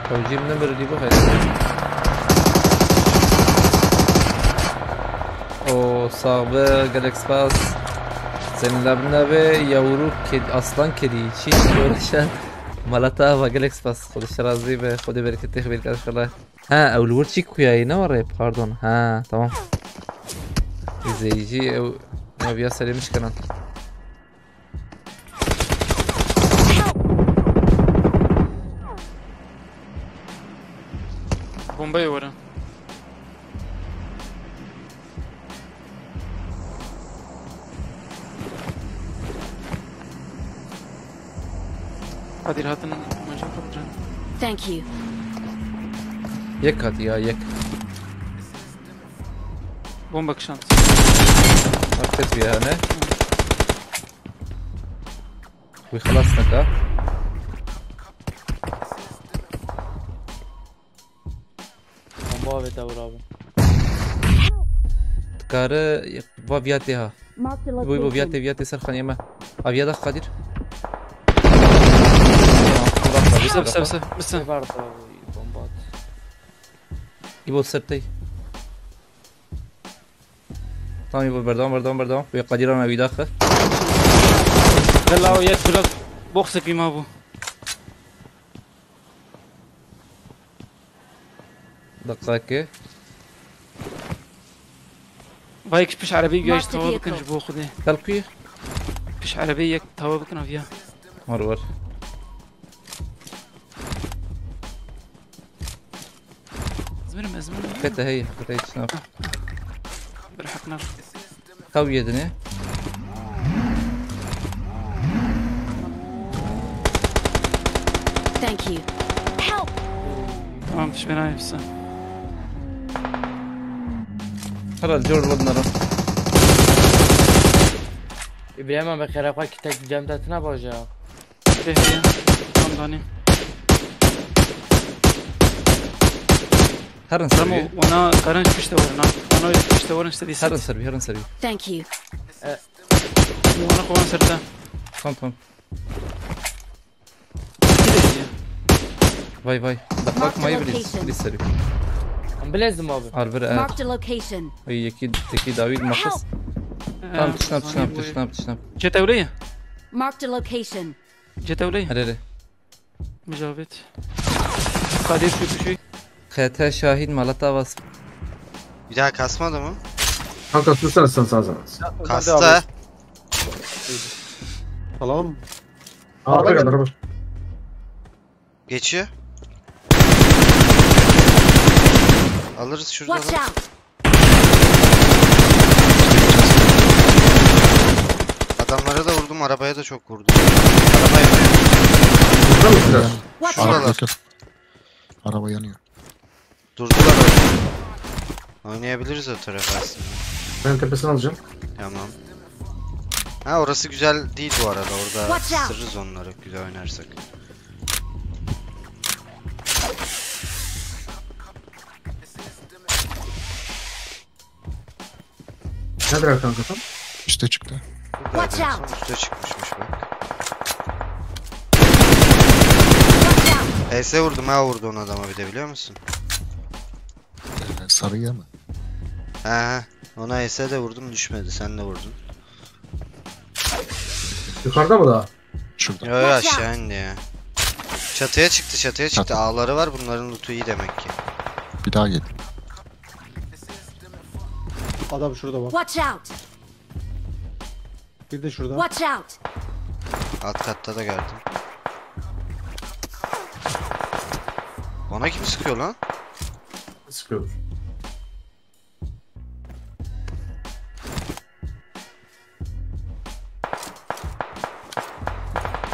توجيهنا بردي بخير. او صاحب جالكس باس seninle ve yavru kedi, aslan kedi için uğraşan Malata ve Galaxy Pass خودش راضي به خود برکته خبر کرد خلا ها اول ورچی کویایی نه وره pardon ha tamam izleyici Navia söylemiş kanal bombayı vurun. Hadi rahatın maçı kapatın. Thank you. Yek hadi ya yek. Bomba kışan. Market bir yani. وخلاص نكا. Bomba ve tavır abi. Tkare vaviyati ha. Bu vaviyati serxaniye ma. Aviyada Kadir. Bısa. Vardı abi bomba at. İbo sertey. Tamam İbo berdam. Ve Kadir ana vidaxe. Yalla yet kulak boks ki ma bu. دقائق بايك بش عربي جايش توا بكن جبو خدي تلقي بش عربي يك توا بكن فيها مرور زمرم كتا هي شنو برحقنا قوية دنيا Thank you. Help. تمام فيش بيناي بس خلاص جور ودنا İbrahim abi karafa kitek cemdatına boca. ايه هي تمام داني هرن رمو سربي وانا قرنش بش تورنا وانا بش تورن اشتدي هرن ست سربي Thank you. وانا خوان سرتا tamam كده هي vay دقائق ما يبليس سربي Bilezdim abi. عربر Marked a location. هي يكيد تكيد داويد مخص تمام تشنب جت اوليه Marked a location. جت اوليه هرره مجاوبت قادر شوي خيتها شاهين مالتا واس Bir daha kasmadı mı? Kanka tutsana sen sağ. Kastı. Alalım. Araba geldi araba. Geçiyor. Alırız şurada Watch da. out. Adamlara da vurdum, arabaya da çok vurdum. Araba yanıyor. Burada mı biraz? Watch Şuralar. out. Araba yanıyor. Durdular orada. Oynayabiliriz o tarafa aslında. Ben tepesini alacağım. Tamam. Ha orası güzel değil bu arada. Orada Watch out. ısırırız onları güzel oynarsak. Nedir kanka tam? Üste çıktı. Watch out. Üste çıkmışmış bak. Watch out. HS vurdum ha vurdu onu adama bir de biliyor musun? Sarıya mı? He ona HS de vurdum düşmedi sen de vurdun. Yukarıda mı daha? Şurada. Yo aşağı indi ya. Çatıya çıktı. Çatı. Ağları var bunların lootu iyi demek ki. Bir daha gel. Adam şurada bak. Watch out. Bir de şurada. Watch out. Alt katta da gördüm. Bana kim sıkıyor lan? Sıkıyordur.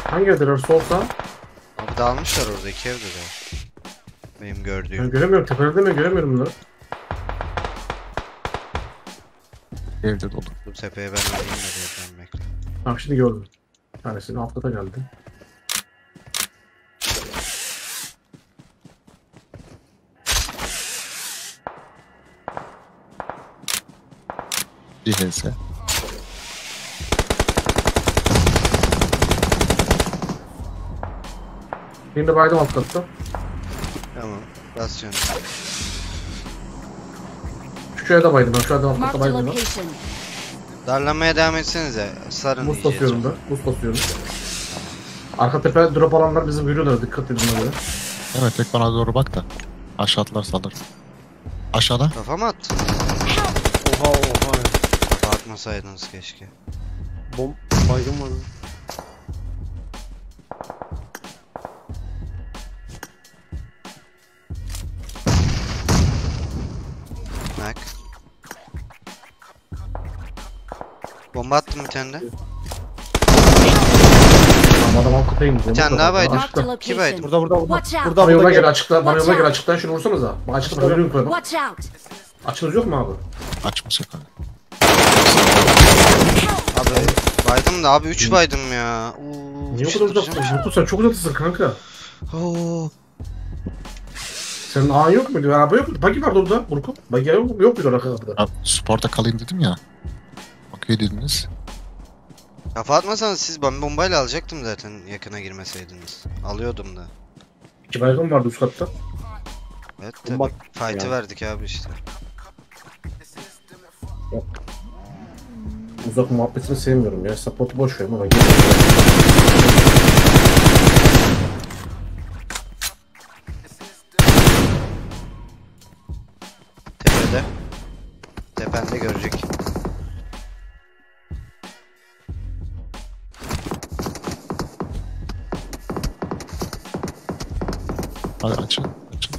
Hangi evdeler? Sol sağ? Abi dağılmışlar orada iki evde de. Benim Ben gördüğüm. göremiyorum. Tepelerde mi? Göremiyorum bunları. Evde dolu. Bu tepeye ben alayım da diye bekle. Tamam şimdi gördüm. Bir tanesinin alt kata geldi. Bir HS. Birini de baydım alt katta. Tamam. Basıyorum. Şu evde baydım ben. Şu evde alt Marked katta a baydım ben. location. Darlamaya devam etsenize. Sarın Buz iyice. basıyorum ben. Buz basıyorum. Arka tepe drop alanlar bizi görüyorlar. Dikkat edin ona göre. Evet tek bana doğru bak da. Aşağı atlarsa alır. Aşağıda. Kafama at. Oha oha. Kafa atmasaydınız keşke. Baygın var. Bak. Bomba attım bir tane de. Ama adam alt kata indi. Bir tane daha baydım. Marked a İki baydım. location. Burada burada burada. Watch out. Burada Bana yola burada gel gel. açıkta. Bana yola gel açıktan şunu vursanıza. Açıkta görüyorum koyma. Watch out. Açınız yok mu abi? Açmasak abi. Abi baydım da abi 3 baydım ya. Oo, Niye o kadar uzaksın? Mutlu sen çok uzaksın kanka. Oo. Senin ağın yok muydu? Araba yok muydu? Bagi vardı orada. Burku. Bagi yok mu? Yok muydu arka kapıda? Abi sporda kalayım dedim ya. Okey dediniz. Kafa atmasanız siz ben bombayla alacaktım zaten yakına girmeseydiniz. Alıyordum da. 2 baygın vardı üst katta. Evet de Bak fight'ı ya. verdik abi işte. Uzak muhabbetini sevmiyorum ya. Support'u boş ver ama. Tepede. Tepende görecek. Hadi açın. Açın.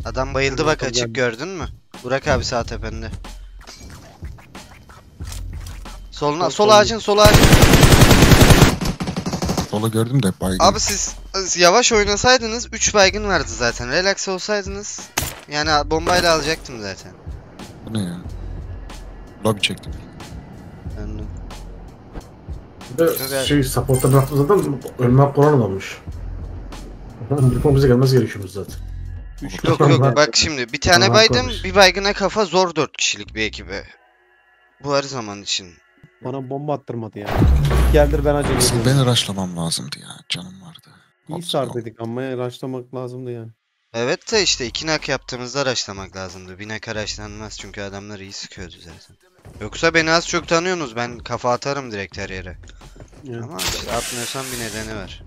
Adam bayıldı bak açık gördün mü? Burak abi sağ tepende. Soluna, sol ağacın, sol ağacın. Solu gördüm de baygın. Abi siz yavaş oynasaydınız 3 baygın vardı zaten. Relax olsaydınız yani bombayla alacaktım zaten. Bu ne ya? Lobby çektim. Anladım. Bir de şey support'ta bıraktığımız adam ölme Kur'an olmuş. Bir bize gelmez gerekiyoruz zaten. Yok yok bak şimdi bir tane Tamam, baydım konuş. bir baygına kafa zor 4 kişilik bir ekibe. Bu her zaman için. Bana bomba attırmadı ya. Geldir ben acele Aslında ediyorum. beni rushlamam lazımdı ya. Canım vardı. İyi sardıydık ama raşlamak lazımdı yani. Evet de işte 2 nak yaptığımızda araçlamak lazımdı. 1 nak araçlanmaz çünkü adamlar iyi sıkıyordu zaten. Yoksa beni az çok tanıyorsunuz ben kafa atarım direkt her yere. Yani. Ama işte atmıyorsam bir nedeni var.